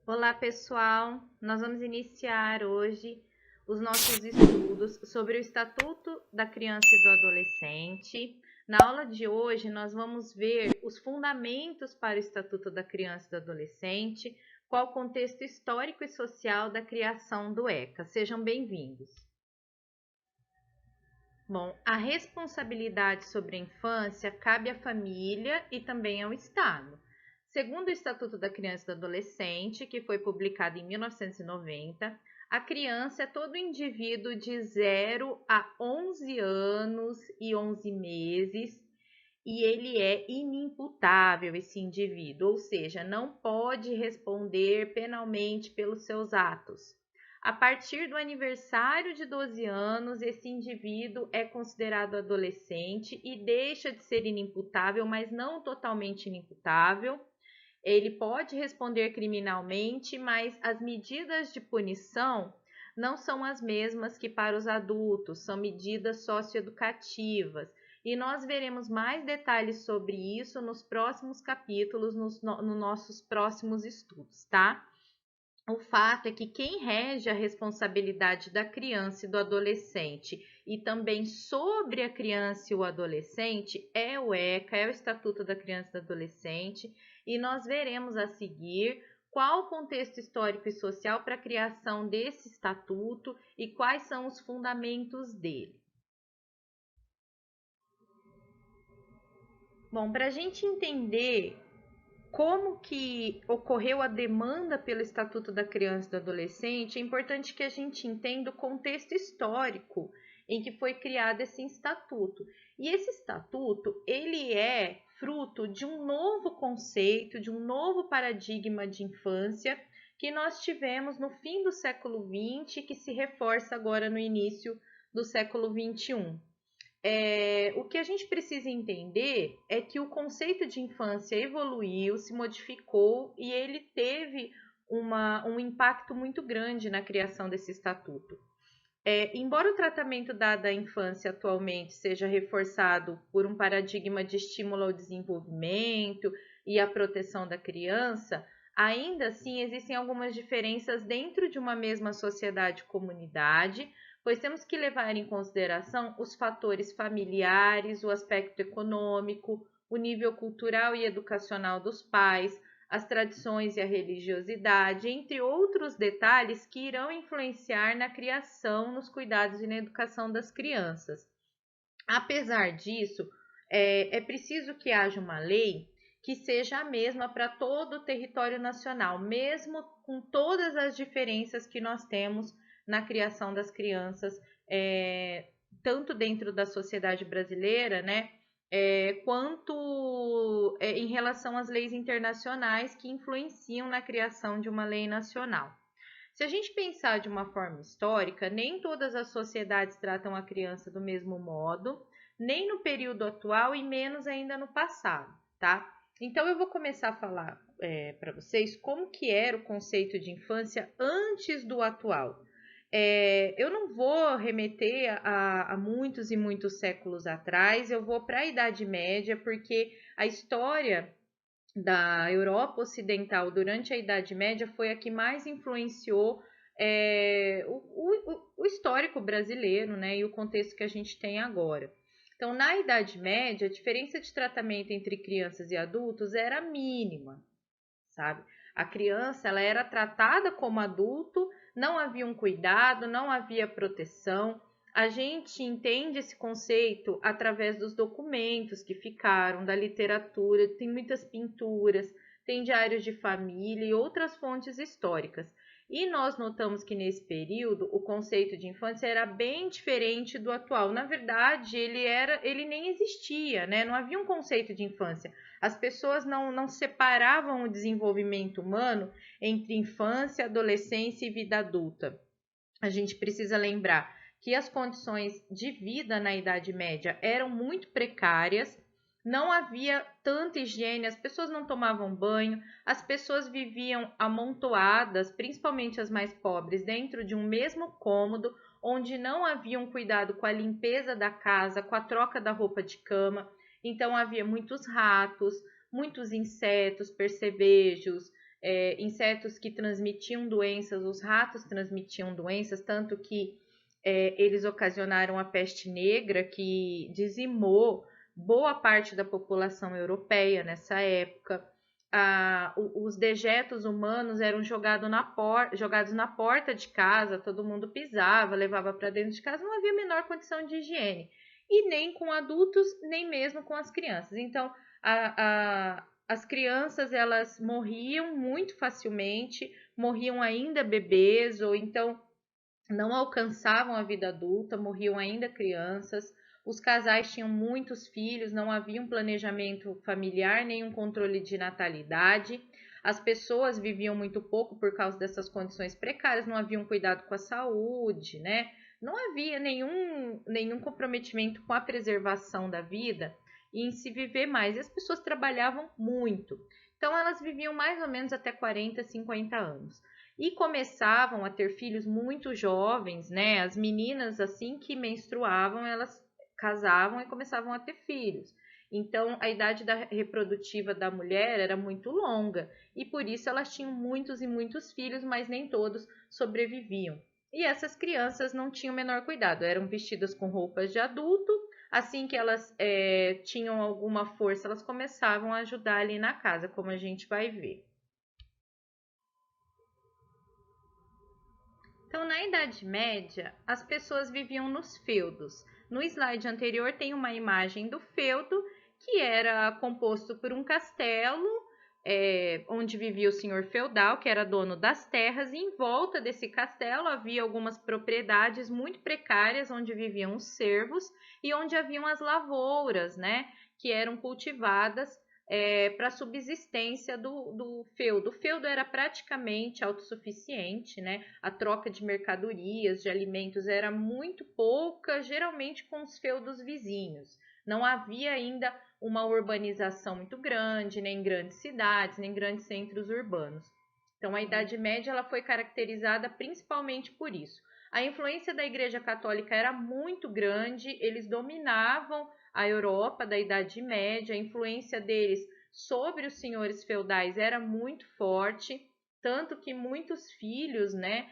Olá, pessoal! Nós vamos iniciar hoje os nossos estudos sobre o Estatuto da Criança e do Adolescente. Na aula de hoje, nós vamos ver os fundamentos para o Estatuto da Criança e do Adolescente, qual o contexto histórico e social da criação do ECA. Sejam bem-vindos. Bom, a responsabilidade sobre a infância cabe à família e também ao Estado. Segundo o Estatuto da Criança e do Adolescente, que foi publicado em 1990, a criança é todo indivíduo de 0 a 11 anos e 11 meses e ele é inimputável, esse indivíduo, ou seja, não pode responder penalmente pelos seus atos. A partir do aniversário de 12 anos, esse indivíduo é considerado adolescente e deixa de ser inimputável, mas não totalmente inimputável. Ele pode responder criminalmente, mas as medidas de punição não são as mesmas que para os adultos, são medidas socioeducativas. E nós veremos mais detalhes sobre isso nos próximos capítulos, nos nossos próximos estudos, tá? O fato é que quem rege a responsabilidade da criança e do adolescente e também sobre a criança e o adolescente é o ECA, é o Estatuto da Criança e do Adolescente, e nós veremos a seguir qual o contexto histórico e social para a criação desse estatuto e quais são os fundamentos dele. Bom, para a gente entender como que ocorreu a demanda pelo Estatuto da Criança e do Adolescente, é importante que a gente entenda o contexto histórico em que foi criado esse estatuto. E esse estatuto, ele é fruto de um novo conceito, de um novo paradigma de infância que nós tivemos no fim do século XX, que se reforça agora no início do século XXI. O que a gente precisa entender é que o conceito de infância evoluiu, se modificou e ele teve um impacto muito grande na criação desse estatuto. Embora o tratamento dado à infância atualmente seja reforçado por um paradigma de estímulo ao desenvolvimento e à proteção da criança, ainda assim existem algumas diferenças dentro de uma mesma sociedade e comunidade, pois temos que levar em consideração os fatores familiares, o aspecto econômico, o nível cultural e educacional dos pais, as tradições e a religiosidade, entre outros detalhes que irão influenciar na criação, nos cuidados e na educação das crianças. Apesar disso, é preciso que haja uma lei que seja a mesma para todo o território nacional, mesmo com todas as diferenças que nós temos na criação das crianças, tanto dentro da sociedade brasileira, né, quanto em relação às leis internacionais que influenciam na criação de uma lei nacional. Se a gente pensar de uma forma histórica, nem todas as sociedades tratam a criança do mesmo modo, nem no período atual e menos ainda no passado, tá? Então eu vou começar a falar para vocês como que era o conceito de infância antes do atual. Eu não vou remeter a muitos e muitos séculos atrás, eu vou para a Idade Média, porque a história da Europa Ocidental durante a Idade Média foi a que mais influenciou o histórico brasileiro, né, e o contexto que a gente tem agora. Então, na Idade Média, a diferença de tratamento entre crianças e adultos era mínima, sabe? A criança ela era tratada como adulto, não havia um cuidado, não havia proteção. A gente entende esse conceito através dos documentos que ficaram, da literatura, tem muitas pinturas, tem diários de família e outras fontes históricas. E nós notamos que nesse período o conceito de infância era bem diferente do atual. Na verdade, ele nem existia, né? Não havia um conceito de infância. As pessoas não separavam o desenvolvimento humano entre infância, adolescência e vida adulta. A gente precisa lembrar que as condições de vida na Idade Média eram muito precárias, não havia tanta higiene, as pessoas não tomavam banho, as pessoas viviam amontoadas, principalmente as mais pobres, dentro de um mesmo cômodo, onde não havia um cuidado com a limpeza da casa, com a troca da roupa de cama. Então havia muitos ratos, muitos insetos, percevejos, insetos que transmitiam doenças, os ratos transmitiam doenças, tanto que eles ocasionaram a peste negra, que dizimou boa parte da população europeia nessa época. Os dejetos humanos eram jogados na porta de casa, todo mundo pisava, levava para dentro de casa, não havia a menor condição de higiene. E nem com adultos, nem mesmo com as crianças. Então, as crianças, elas morriam muito facilmente, morriam ainda bebês, ou então não alcançavam a vida adulta, morriam ainda crianças. Os casais tinham muitos filhos, não havia um planejamento familiar, nem um controle de natalidade. As pessoas viviam muito pouco por causa dessas condições precárias, não havia um cuidado com a saúde, né? Não havia nenhum comprometimento com a preservação da vida e em se viver mais. E as pessoas trabalhavam muito. Então, elas viviam mais ou menos até 40, 50 anos. E começavam a ter filhos muito jovens, né? As meninas, assim que menstruavam, elas casavam e começavam a ter filhos. Então, a idade reprodutiva da mulher era muito longa e por isso elas tinham muitos e muitos filhos, mas nem todos sobreviviam. E essas crianças não tinham o menor cuidado, eram vestidas com roupas de adulto. Assim que elas tinham alguma força, elas começavam a ajudar ali na casa, como a gente vai ver. Então, na Idade Média, as pessoas viviam nos feudos. No slide anterior tem uma imagem do feudo, que era composto por um castelo, onde vivia o senhor feudal, que era dono das terras, e em volta desse castelo havia algumas propriedades muito precárias, onde viviam os servos e onde haviam as lavouras, né, que eram cultivadas para a subsistência do feudo. O feudo era praticamente autossuficiente, né? A troca de mercadorias, de alimentos era muito pouca, geralmente com os feudos vizinhos. Não havia ainda uma urbanização muito grande, nem grandes cidades, nem grandes centros urbanos. Então, a Idade Média ela foi caracterizada principalmente por isso. A influência da Igreja Católica era muito grande, eles dominavam a Europa da Idade Média, a influência deles sobre os senhores feudais era muito forte, tanto que muitos filhos, né,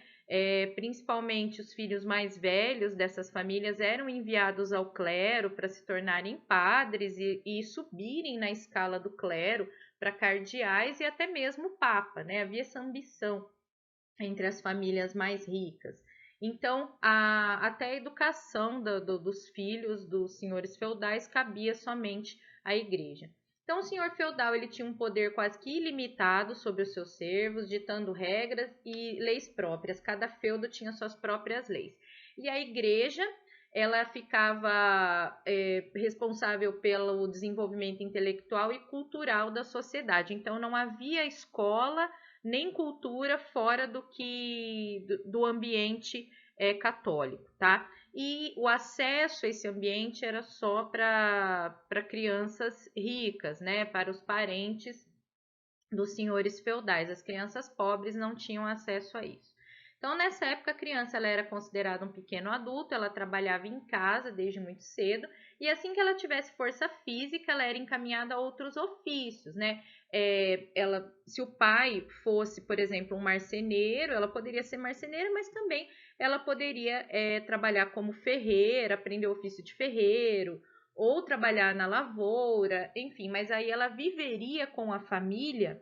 principalmente os filhos mais velhos dessas famílias, eram enviados ao clero para se tornarem padres e subirem na escala do clero para cardeais e até mesmo papa, né? Havia essa ambição entre as famílias mais ricas. Então, até a educação dos filhos dos senhores feudais cabia somente à igreja. Então, o senhor feudal ele tinha um poder quase que ilimitado sobre os seus servos, ditando regras e leis próprias. Cada feudo tinha suas próprias leis. E a igreja ela ficava responsável pelo desenvolvimento intelectual e cultural da sociedade. Então, não havia escola nem cultura fora do ambiente católico, tá? E o acesso a esse ambiente era só para crianças ricas, né? Para os parentes dos senhores feudais. As crianças pobres não tinham acesso a isso. Então, nessa época, a criança ela era considerada um pequeno adulto, ela trabalhava em casa desde muito cedo, e assim que ela tivesse força física, ela era encaminhada a outros ofícios, né? Se o pai fosse, por exemplo, um marceneiro, ela poderia ser marceneira, mas também ela poderia trabalhar como ferreira, aprender o ofício de ferreiro, ou trabalhar na lavoura, enfim, mas aí ela viveria com a família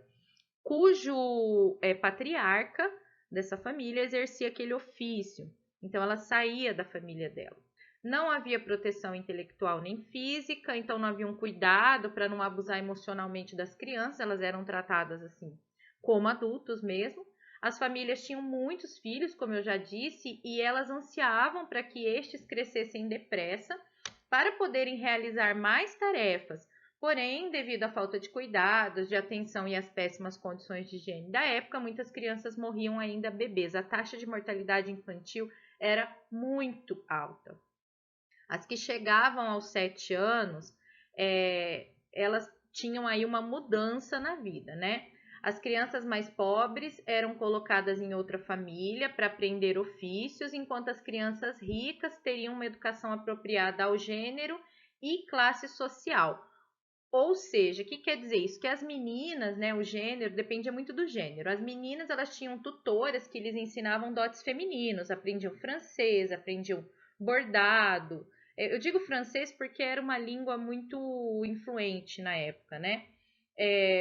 cujo patriarca dessa família exercia aquele ofício. Então ela saía da família dela. Não havia proteção intelectual nem física, então não havia um cuidado para não abusar emocionalmente das crianças, elas eram tratadas assim como adultos mesmo. As famílias tinham muitos filhos, como eu já disse, e elas ansiavam para que estes crescessem depressa para poderem realizar mais tarefas. Porém, devido à falta de cuidados, de atenção e às péssimas condições de higiene da época, muitas crianças morriam ainda bebês. A taxa de mortalidade infantil era muito alta. As que chegavam aos 7 anos, elas tinham aí uma mudança na vida, né? As crianças mais pobres eram colocadas em outra família para aprender ofícios, enquanto as crianças ricas teriam uma educação apropriada ao gênero e classe social. Ou seja, o que quer dizer isso? Que as meninas, né, o gênero, dependia muito do gênero. As meninas, elas tinham tutoras que lhes ensinavam dotes femininos, aprendiam francês, aprendiam bordado. Eu digo francês porque era uma língua muito influente na época, né?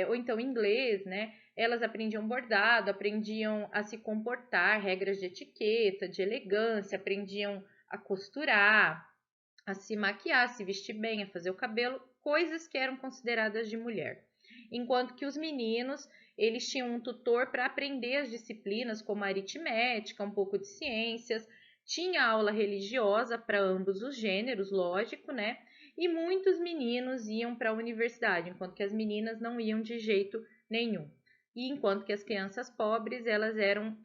Ou então inglês, né? Elas aprendiam bordado, aprendiam a se comportar, regras de etiqueta, de elegância, aprendiam a costurar, a se maquiar, a se vestir bem, a fazer o cabelo, coisas que eram consideradas de mulher. Enquanto que os meninos, eles tinham um tutor para aprender as disciplinas como a aritmética, um pouco de ciências, tinha aula religiosa para ambos os gêneros, lógico, né? E muitos meninos iam para a universidade, enquanto que as meninas não iam de jeito nenhum. E enquanto que as crianças pobres, elas eram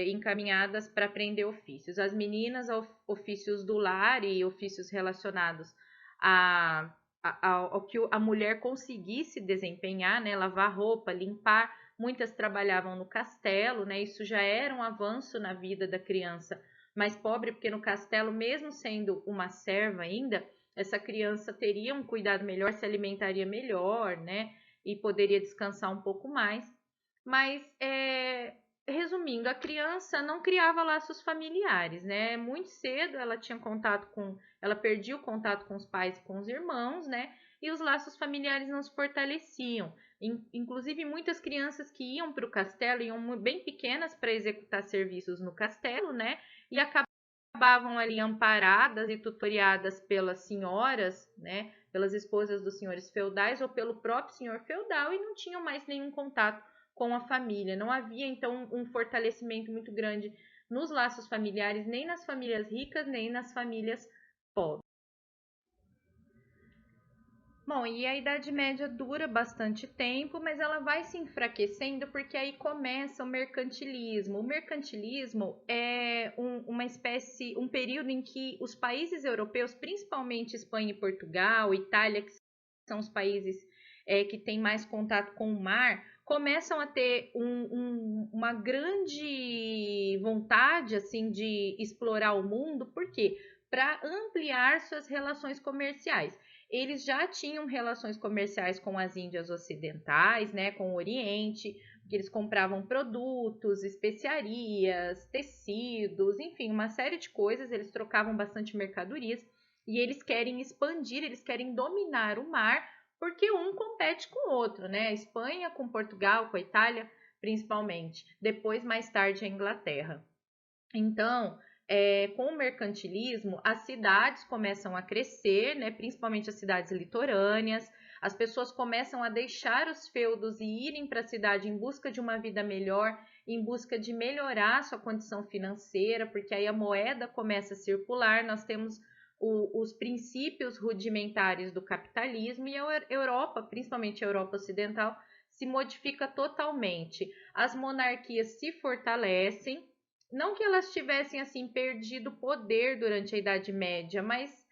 encaminhadas para aprender ofícios. As meninas, ofícios do lar e ofícios relacionados ao que a mulher conseguisse desempenhar, né? Lavar roupa, limpar. Muitas trabalhavam no castelo, né? Isso já era um avanço na vida da criança mais pobre, porque no castelo, mesmo sendo uma serva ainda, essa criança teria um cuidado melhor, se alimentaria melhor, né? E poderia descansar um pouco mais. Mas, resumindo, a criança não criava laços familiares, né? Muito cedo ela perdia o contato com os pais e com os irmãos, né? E os laços familiares não se fortaleciam. Inclusive, muitas crianças que iam para o castelo iam bem pequenas para executar serviços no castelo, né? E acabavam ali amparadas e tutoriadas pelas senhoras, né? Pelas esposas dos senhores feudais ou pelo próprio senhor feudal e não tinham mais nenhum contato com a família. Não havia, então, um fortalecimento muito grande nos laços familiares, nem nas famílias ricas, nem nas famílias pobres. Bom, e a Idade Média dura bastante tempo, mas ela vai se enfraquecendo porque aí começa o mercantilismo. O mercantilismo é uma espécie, um período em que os países europeus, principalmente Espanha e Portugal, Itália, que são os países que têm mais contato com o mar, começam a ter uma grande vontade assim de explorar o mundo. Por quê? Para ampliar suas relações comerciais. Eles já tinham relações comerciais com as Índias Ocidentais, né, com o Oriente, porque eles compravam produtos, especiarias, tecidos, enfim, uma série de coisas, eles trocavam bastante mercadorias e eles querem expandir, eles querem dominar o mar, porque um compete com o outro, né? A Espanha com Portugal, com a Itália, principalmente. Depois, mais tarde, a Inglaterra. Então, com o mercantilismo, as cidades começam a crescer, né, principalmente as cidades litorâneas, as pessoas começam a deixar os feudos e irem para a cidade em busca de uma vida melhor, em busca de melhorar sua condição financeira, porque aí a moeda começa a circular, nós temos os princípios rudimentares do capitalismo e a Europa, principalmente a Europa Ocidental, se modifica totalmente. As monarquias se fortalecem, não que elas tivessem assim perdido poder durante a Idade Média, mas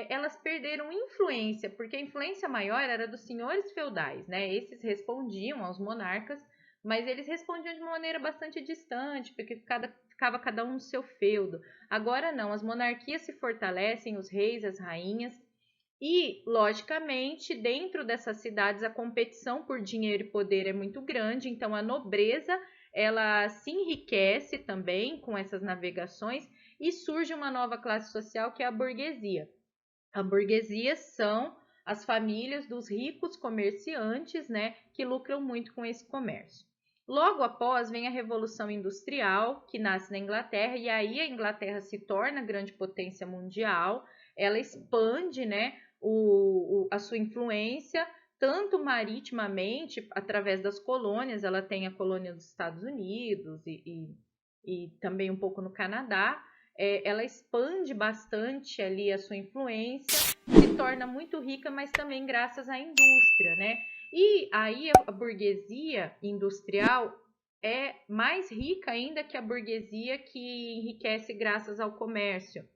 elas perderam influência, porque a influência maior era dos senhores feudais, né? Esses respondiam aos monarcas, mas eles respondiam de uma maneira bastante distante, porque ficava cada um no seu feudo. Agora não, as monarquias se fortalecem, os reis, as rainhas, e, logicamente, dentro dessas cidades a competição por dinheiro e poder é muito grande, então a nobreza ela se enriquece também com essas navegações e surge uma nova classe social que é a burguesia. A burguesia são as famílias dos ricos comerciantes, né, que lucram muito com esse comércio. Logo após vem a Revolução Industrial, que nasce na Inglaterra, e aí a Inglaterra se torna grande potência mundial, ela expande, né, a sua influência, tanto maritimamente, através das colônias, ela tem a colônia dos Estados Unidos e também um pouco no Canadá, ela expande bastante ali a sua influência, se torna muito rica, mas também graças à indústria, né? E aí a burguesia industrial é mais rica ainda que a burguesia que enriquece graças ao comércio.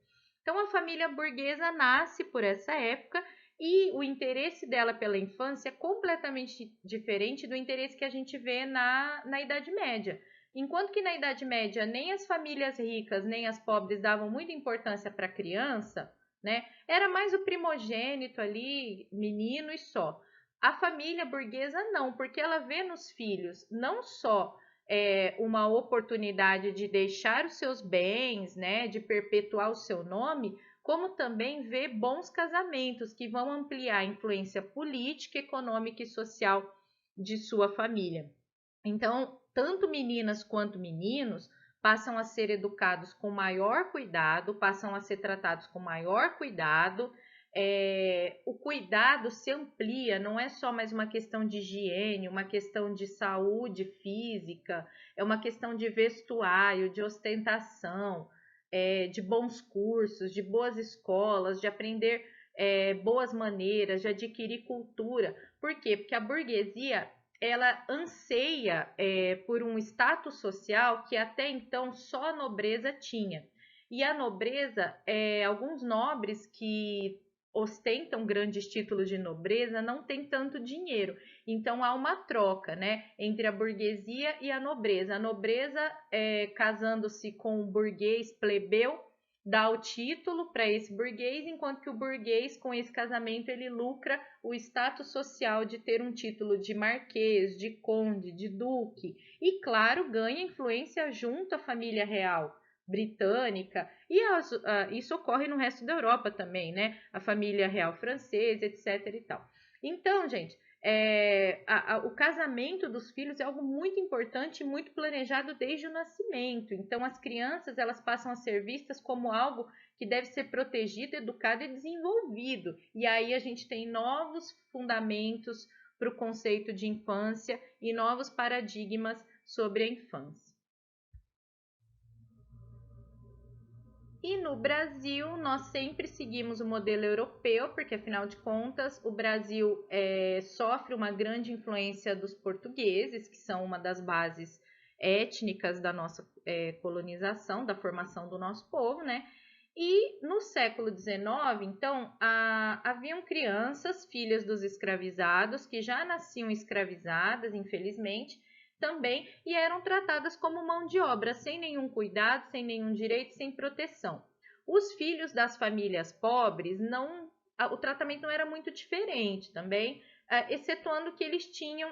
Então a família burguesa nasce por essa época e o interesse dela pela infância é completamente diferente do interesse que a gente vê na Idade Média. Enquanto que na Idade Média nem as famílias ricas nem as pobres davam muita importância para a criança, né? Era mais o primogênito ali, menino e só. A família burguesa não, porque ela vê nos filhos não só uma oportunidade de deixar os seus bens, né, de perpetuar o seu nome, como também vê bons casamentos que vão ampliar a influência política, econômica e social de sua família. Então, tanto meninas quanto meninos passam a ser educados com maior cuidado, passam a ser tratados com maior cuidado. O cuidado se amplia, não é só mais uma questão de higiene, uma questão de saúde física, é uma questão de vestuário, de ostentação, de bons cursos, de boas escolas, de aprender boas maneiras, de adquirir cultura. Por quê? Porque a burguesia ela anseia por um status social que até então só a nobreza tinha. E a nobreza, alguns nobres que ostentam grandes títulos de nobreza não têm tanto dinheiro. Então há uma troca, né, entre a burguesia e a nobreza. A nobreza, casando-se com o burguês plebeu, dá o título para esse burguês, enquanto que o burguês, com esse casamento, ele lucra o status social de ter um título de marquês, de conde, de duque. E, claro, ganha influência junto à família real britânica, e isso ocorre no resto da Europa também, né? A família real francesa, etc. e tal. Então, gente, o casamento dos filhos é algo muito importante e muito planejado desde o nascimento. Então, as crianças elas passam a ser vistas como algo que deve ser protegido, educado e desenvolvido. E aí a gente tem novos fundamentos para o conceito de infância e novos paradigmas sobre a infância. E no Brasil, nós sempre seguimos o modelo europeu, porque afinal de contas, o Brasil sofre uma grande influência dos portugueses, que são uma das bases étnicas da nossa colonização, da formação do nosso povo, né? E no século XIX, então, haviam crianças, filhas dos escravizados, que já nasciam escravizadas, infelizmente, também, e eram tratadas como mão de obra, sem nenhum cuidado, sem nenhum direito, sem proteção. Os filhos das famílias pobres, o tratamento não era muito diferente também, excetuando que eles tinham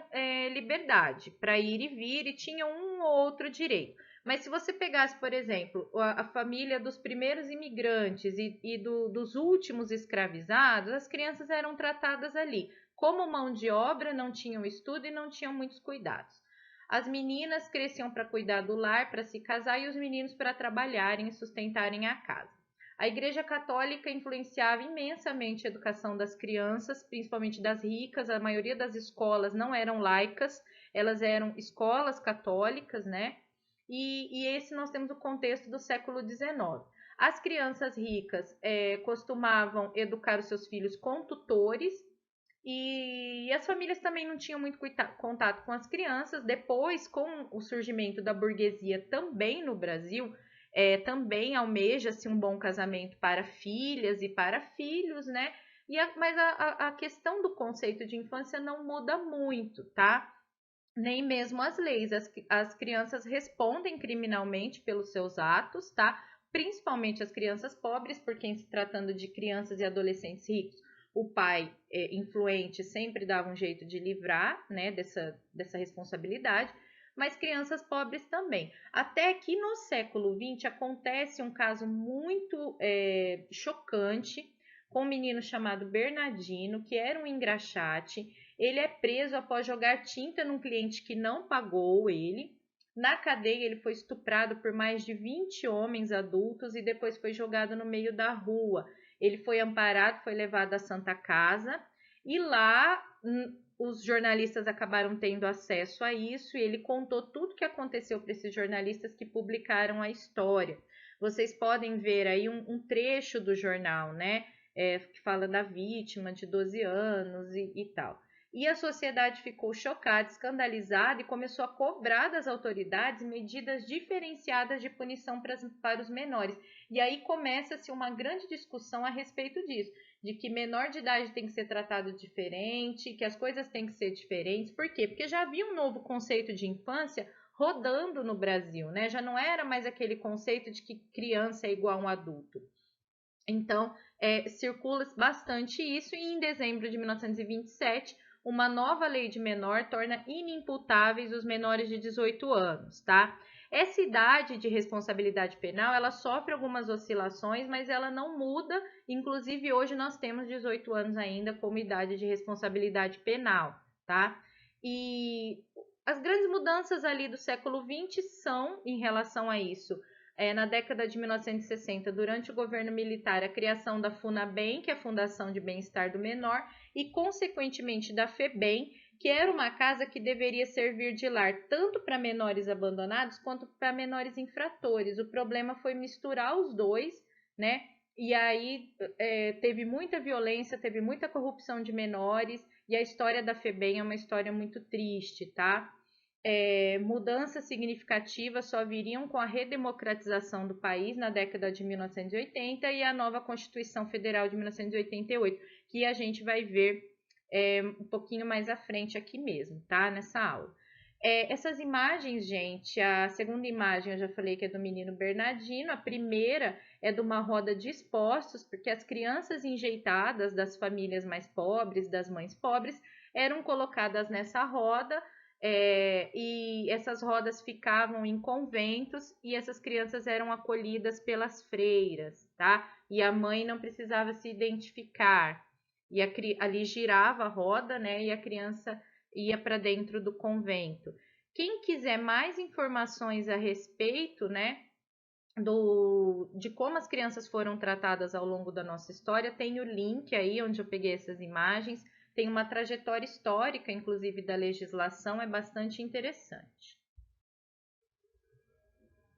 liberdade para ir e vir e tinham um ou outro direito. Mas se você pegasse, por exemplo, a família dos primeiros imigrantes e dos últimos escravizados, as crianças eram tratadas ali como mão de obra, não tinham estudo e não tinham muitos cuidados. As meninas cresciam para cuidar do lar, para se casar, e os meninos para trabalharem e sustentarem a casa. A Igreja Católica influenciava imensamente a educação das crianças, principalmente das ricas. A maioria das escolas não eram laicas, elas eram escolas católicas, né? E esse nós temos o contexto do século XIX. As crianças ricas costumavam educar os seus filhos com tutores, e as famílias também não tinham muito contato com as crianças. Depois, com o surgimento da burguesia também no Brasil, também almeja-se um bom casamento para filhas e para filhos, né? Mas a questão do conceito de infância não muda muito, tá? Nem mesmo as leis. As crianças respondem criminalmente pelos seus atos, tá? Principalmente as crianças pobres, porque em se tratando de crianças e adolescentes ricos, o pai influente sempre dava um jeito de livrar, né, dessa responsabilidade, mas crianças pobres também. Até que no século XX acontece um caso muito chocante com um menino chamado Bernardino, que era um engraxate. Ele é preso após jogar tinta num cliente que não pagou ele. Na cadeia, ele foi estuprado por mais de 20 homens adultos e depois foi jogado no meio da rua. Ele foi amparado, foi levado à Santa Casa e lá os jornalistas acabaram tendo acesso a isso e ele contou tudo o que aconteceu para esses jornalistas que publicaram a história. Vocês podem ver aí um trecho do jornal, né? Que fala da vítima de 12 anos e tal. E a sociedade ficou chocada, escandalizada e começou a cobrar das autoridades medidas diferenciadas de punição para os menores. E aí começa-se uma grande discussão a respeito disso, de que menor de idade tem que ser tratado diferente, que as coisas têm que ser diferentes. Por quê? Porque já havia um novo conceito de infância rodando no Brasil, né? Já não era mais aquele conceito de que criança é igual a um adulto. Então, circula bastante isso, e em dezembro de 1927, uma nova lei de menor torna inimputáveis os menores de 18 anos, tá? Essa idade de responsabilidade penal, ela sofre algumas oscilações, mas ela não muda. Inclusive, hoje nós temos 18 anos ainda como idade de responsabilidade penal, tá? E as grandes mudanças ali do século XX são em relação a isso. Na década de 1960, durante o governo militar, a criação da FUNABEM, que é a Fundação de Bem-Estar do Menor, e, consequentemente, da FEBEM, que era uma casa que deveria servir de lar tanto para menores abandonados quanto para menores infratores. O problema foi misturar os dois, né? E aí teve muita violência, teve muita corrupção de menores, e a história da FEBEM é uma história muito triste, tá? Mudanças significativas só viriam com a redemocratização do país na década de 1980 e a nova Constituição Federal de 1988, que a gente vai ver um pouquinho mais à frente aqui mesmo, tá? Nessa aula. Essas imagens, gente, a segunda imagem eu já falei que é do menino Bernardino, a primeira é de uma roda de expostos, porque as crianças enjeitadas das famílias mais pobres, das mães pobres, eram colocadas nessa roda, e essas rodas ficavam em conventos e essas crianças eram acolhidas pelas freiras, tá? E a mãe não precisava se identificar. E ali girava a roda, né? E a criança ia para dentro do convento. Quem quiser mais informações a respeito, né, de como as crianças foram tratadas ao longo da nossa história, tem o link aí onde eu peguei essas imagens. Tem uma trajetória histórica, inclusive, da legislação, é bastante interessante.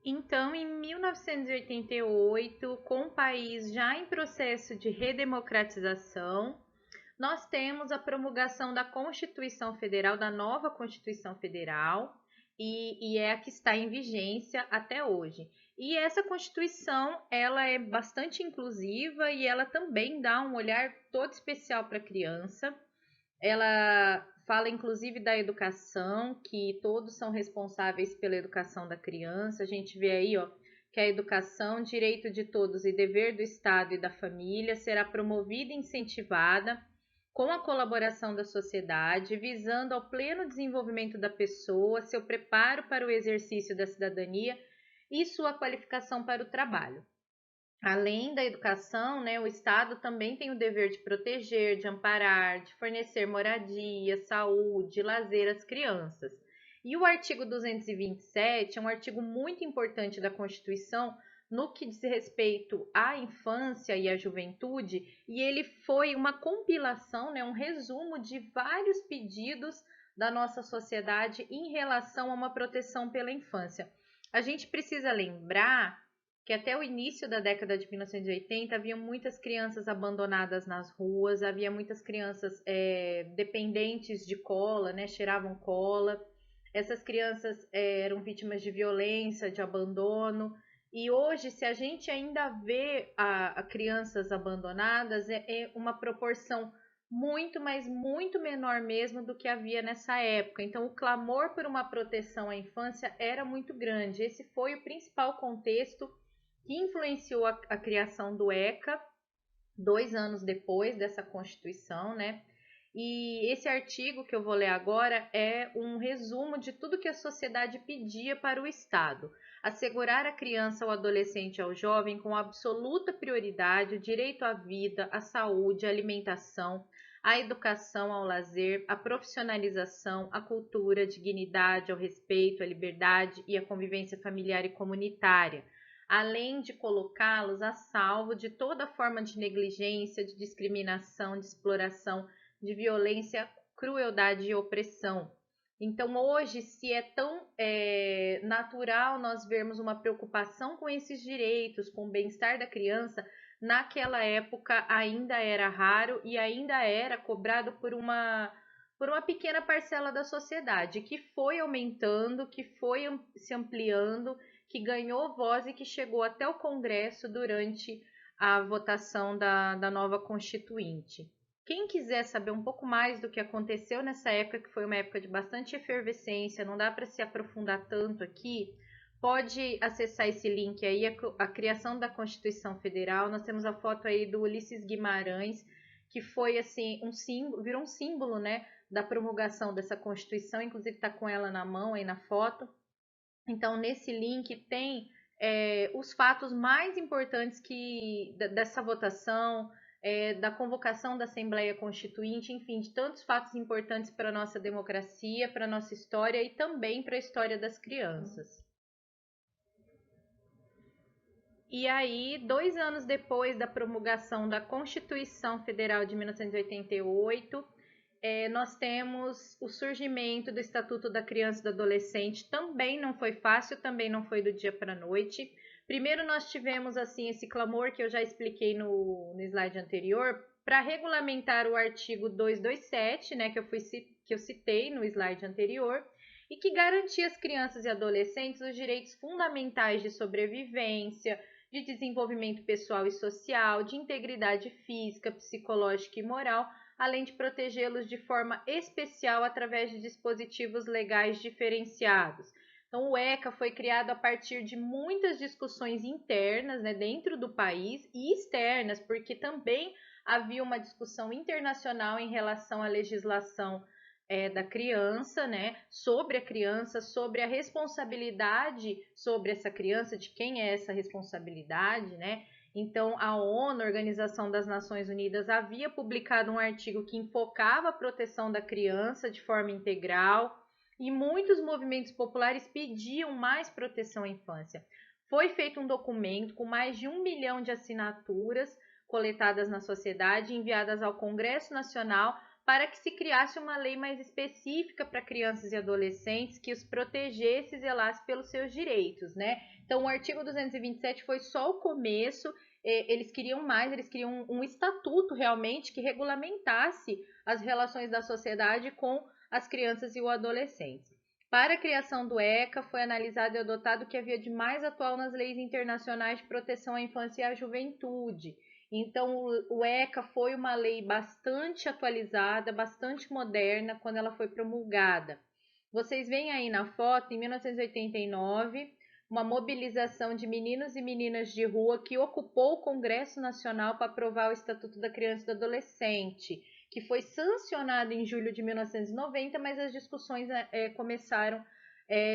Então, em 1988, com o país já em processo de redemocratização, nós temos a promulgação da Constituição Federal, da nova Constituição Federal, e é a que está em vigência até hoje. E essa Constituição, ela é bastante inclusiva e ela também dá um olhar todo especial para a criança. Ela fala inclusive da educação, que todos são responsáveis pela educação da criança. A gente vê aí, ó, que a educação, direito de todos e dever do Estado e da família, será promovida e incentivada com a colaboração da sociedade, visando ao pleno desenvolvimento da pessoa, seu preparo para o exercício da cidadania e sua qualificação para o trabalho. Além da educação, né, o Estado também tem o dever de proteger, de amparar, de fornecer moradia, saúde, lazer às crianças. E o artigo 227 é um artigo muito importante da Constituição no que diz respeito à infância e à juventude, e ele foi uma compilação, né, um resumo de vários pedidos da nossa sociedade em relação a uma proteção pela infância. A gente precisa lembrar que até o início da década de 1980 havia muitas crianças abandonadas nas ruas, havia muitas crianças dependentes de cola, né, cheiravam cola. Essas crianças eram vítimas de violência, de abandono. E hoje, se a gente ainda vê a crianças abandonadas, é uma proporção muito, mas muito menor mesmo do que havia nessa época. Então, o clamor por uma proteção à infância era muito grande. Esse foi o principal contexto que influenciou a criação do ECA 2 anos depois dessa Constituição, né? E esse artigo que eu vou ler agora é um resumo de tudo que a sociedade pedia para o Estado. Assegurar à criança, ao adolescente e ao jovem com absoluta prioridade o direito à vida, à saúde, à alimentação, à educação, ao lazer, à profissionalização, à cultura, à dignidade, ao respeito, à liberdade e à convivência familiar e comunitária, além de colocá-los a salvo de toda forma de negligência, de discriminação, de exploração, de violência, crueldade e opressão. Então, hoje, se é tão natural nós vermos uma preocupação com esses direitos, com o bem-estar da criança, naquela época ainda era raro e ainda era cobrado por uma pequena parcela da sociedade, que foi aumentando, que foi se ampliando, que ganhou voz e que chegou até o Congresso durante a votação da nova Constituinte. Quem quiser saber um pouco mais do que aconteceu nessa época, que foi uma época de bastante efervescência, não dá para se aprofundar tanto aqui, pode acessar esse link aí, a criação da Constituição Federal. Nós temos a foto aí do Ulisses Guimarães, que foi assim um símbolo, virou um símbolo, né, da promulgação dessa Constituição, inclusive está com ela na mão aí na foto. Então, nesse link tem os fatos mais importantes dessa votação, da convocação da Assembleia Constituinte, enfim, de tantos fatos importantes para a nossa democracia, para a nossa história e também para a história das crianças. E aí, 2 anos depois da promulgação da Constituição Federal de 1988, nós temos o surgimento do Estatuto da Criança e do Adolescente. Também não foi fácil, também não foi do dia para a noite. Primeiro nós tivemos assim esse clamor que eu já expliquei no slide anterior, para regulamentar o artigo 227, né, que eu citei no slide anterior, e que garantia às crianças e adolescentes os direitos fundamentais de sobrevivência, de desenvolvimento pessoal e social, de integridade física, psicológica e moral, além de protegê-los de forma especial através de dispositivos legais diferenciados. Então, o ECA foi criado a partir de muitas discussões internas, né, dentro do país e externas, porque também havia uma discussão internacional em relação à legislação da criança, né, sobre a criança, sobre a responsabilidade sobre essa criança, de quem é essa responsabilidade, né? Então, a ONU, a Organização das Nações Unidas, havia publicado um artigo que enfocava a proteção da criança de forma integral e muitos movimentos populares pediam mais proteção à infância. Foi feito um documento com mais de 1 milhão de assinaturas coletadas na sociedade, enviadas ao Congresso Nacional, para que se criasse uma lei mais específica para crianças e adolescentes que os protegesse e zelasse pelos seus direitos, né? Então, o artigo 227 foi só o começo, eles queriam mais, eles queriam um estatuto realmente que regulamentasse as relações da sociedade com as crianças e os adolescentes. Para a criação do ECA, foi analisado e adotado o que havia de mais atual nas leis internacionais de proteção à infância e à juventude. Então, o ECA foi uma lei bastante atualizada, bastante moderna quando ela foi promulgada. Vocês veem aí na foto, em 1989, uma mobilização de meninos e meninas de rua que ocupou o Congresso Nacional para aprovar o Estatuto da Criança e do Adolescente, que foi sancionado em julho de 1990, mas as discussões começaram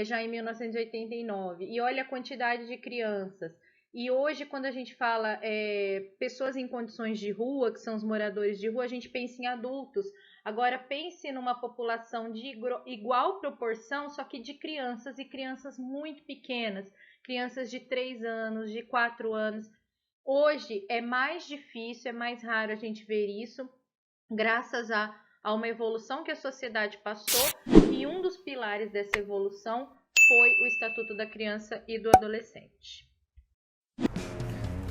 já em 1989. E olha a quantidade de crianças. E hoje, quando a gente fala pessoas em condições de rua, que são os moradores de rua, a gente pensa em adultos. Agora, pense numa população de igual proporção, só que de crianças, e crianças muito pequenas, crianças de 3 anos, de 4 anos. Hoje é mais difícil, é mais raro a gente ver isso, graças a uma evolução que a sociedade passou, e um dos pilares dessa evolução foi o Estatuto da Criança e do Adolescente.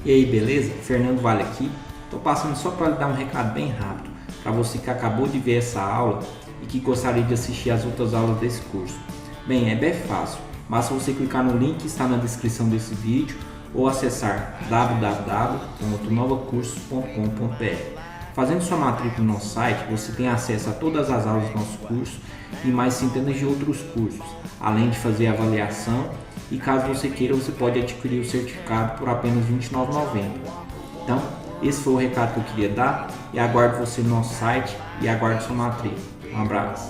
E aí, beleza? Fernando Vale aqui. Tô passando só para lhe dar um recado bem rápido para você que acabou de ver essa aula e que gostaria de assistir as outras aulas desse curso. Bem, é bem fácil. Basta você clicar no link que está na descrição desse vídeo ou acessar www.novacursos.com.br. Fazendo sua matrícula no nosso site, você tem acesso a todas as aulas do nosso curso e mais centenas de outros cursos, além de fazer avaliação, e caso você queira, você pode adquirir o certificado por apenas R$ 29,90. Então, esse foi o recado que eu queria dar e aguardo você no nosso site e aguardo sua matrícula. Um abraço.